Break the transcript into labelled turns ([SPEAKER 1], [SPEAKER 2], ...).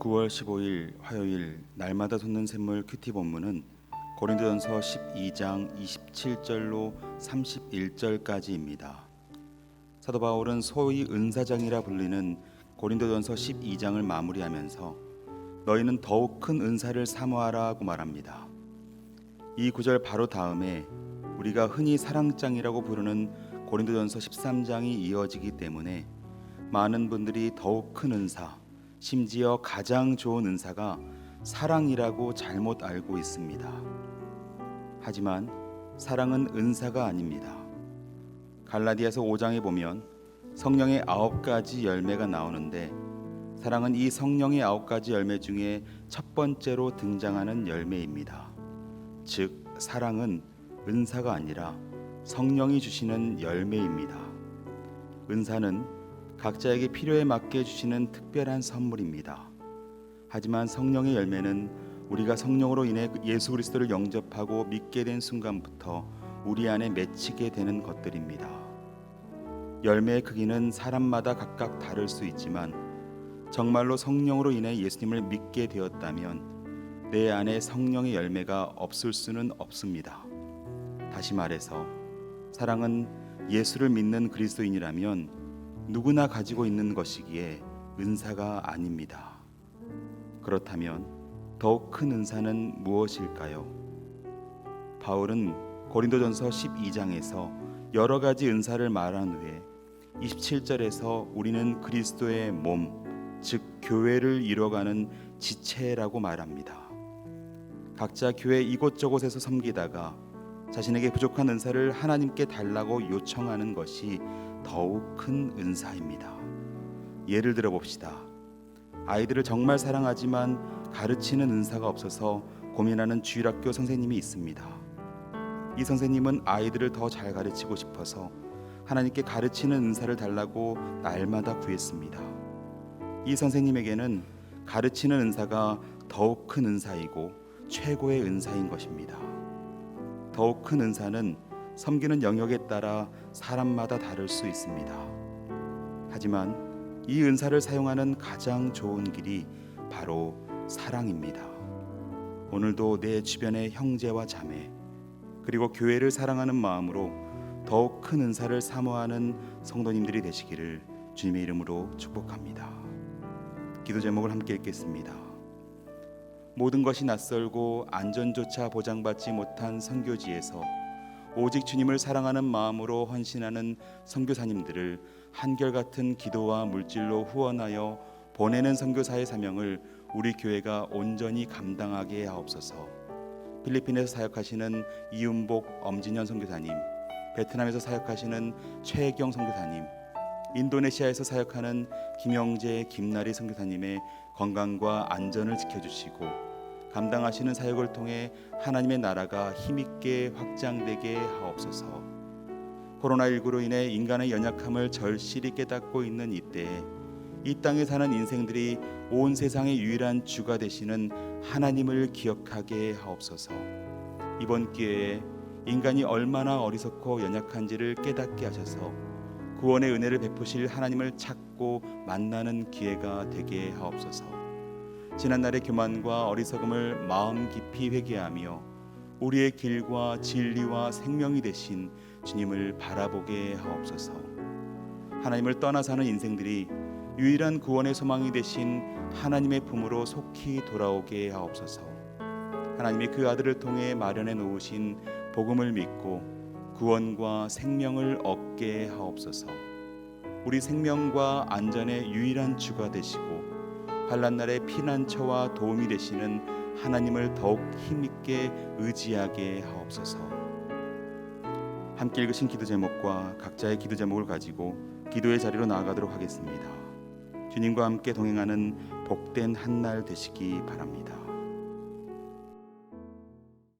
[SPEAKER 1] 9월 15일 화요일 날마다 솟는 샘물 큐티 본문은 고린도전서 12장 27절로 31절까지입니다. 사도 바울은 소위 은사장이라 불리는 고린도전서 12장을 마무리하면서 너희는 더욱 큰 은사를 사모하라고 말합니다. 이 구절 바로 다음에 우리가 흔히 사랑장이라고 부르는 고린도전서 13장이 이어지기 때문에 많은 분들이 더욱 큰 은사, 심지어 가장 좋은 은사가 사랑이라고 잘못 알고 있습니다. 하지만 사랑은 은사가 아닙니다. 갈라디아서 5장에 보면 성령의 9가지 열매가 나오는데 사랑은 이 성령의 9가지 열매 중에 첫 번째로 등장하는 열매입니다. 즉 사랑은 은사가 아니라 성령이 주시는 열매입니다. 은사는 각자에게 필요에 맞게 주시는 특별한 선물입니다. 하지만 성령의 열매는 우리가 성령으로 인해 예수 그리스도를 영접하고 믿게 된 순간부터 우리 안에 맺히게 되는 것들입니다. 열매의 크기는 사람마다 각각 다를 수 있지만 정말로 성령으로 인해 예수님을 믿게 되었다면 내 안에 성령의 열매가 없을 수는 없습니다. 다시 말해서 사랑은 예수를 믿는 그리스도인이라면 누구나 가지고 있는 것이기에 은사가 아닙니다. 그렇다면 더욱 큰 은사는 무엇일까요? 바울은 고린도전서 12장에서 여러 가지 은사를 말한 후에 27절에서 우리는 그리스도의 몸, 즉 교회를 이뤄가는 지체라고 말합니다. 각자 교회 이곳저곳에서 섬기다가 자신에게 부족한 은사를 하나님께 달라고 요청하는 것이 더욱 큰 은사입니다. 예를 들어 봅시다. 아이들을 정말 사랑하지만 가르치는 은사가 없어서 고민하는 주일학교 선생님이 있습니다. 이 선생님은 아이들을 더 잘 가르치고 싶어서 하나님께 가르치는 은사를 달라고 날마다 구했습니다. 이 선생님에게는 가르치는 은사가 더욱 큰 은사이고 최고의 은사인 것입니다. 더욱 큰 은사는 섬기는 영역에 따라 사람마다 다를 수 있습니다. 하지만 이 은사를 사용하는 가장 좋은 길이 바로 사랑입니다. 오늘도 내 주변의 형제와 자매 그리고 교회를 사랑하는 마음으로 더욱 큰 은사를 사모하는 성도님들이 되시기를 주님의 이름으로 축복합니다. 기도 제목을 함께 읽겠습니다. 모든 것이 낯설고 안전조차 보장받지 못한 선교지에서 오직 주님을 사랑하는 마음으로 헌신하는 선교사님들을 한결같은 기도와 물질로 후원하여 보내는 선교사의 사명을 우리 교회가 온전히 감당하게 하옵소서. 필리핀에서 사역하시는 이윤복 엄진현 선교사님, 베트남에서 사역하시는 최혜경 선교사님, 인도네시아에서 사역하는 김영재, 김나리 선교사님의 건강과 안전을 지켜주시고 감당하시는 사역을 통해 하나님의 나라가 힘있게 확장되게 하옵소서. 코로나19로 인해 인간의 연약함을 절실히 깨닫고 있는 이때에 이 땅에 사는 인생들이 온 세상의 유일한 주가 되시는 하나님을 기억하게 하옵소서. 이번 기회에 인간이 얼마나 어리석고 연약한지를 깨닫게 하셔서 구원의 은혜를 베푸실 하나님을 찾고 만나는 기회가 되게 하옵소서. 지난날의 교만과 어리석음을 마음 깊이 회개하며 우리의 길과 진리와 생명이 되신 주님을 바라보게 하옵소서. 하나님을 떠나 사는 인생들이 유일한 구원의 소망이 되신 하나님의 품으로 속히 돌아오게 하옵소서. 하나님이 그 아들을 통해 마련해 놓으신 복음을 믿고 구원과 생명을 얻게 하옵소서. 우리 생명과 안전의 유일한 주가 되시고 환난날의 피난처와 도움이 되시는 하나님을 더욱 힘있게 의지하게 하옵소서. 함께 읽으신 기도 제목과 각자의 기도 제목을 가지고 기도의 자리로 나아가도록 하겠습니다. 주님과 함께 동행하는 복된 한 날 되시기 바랍니다.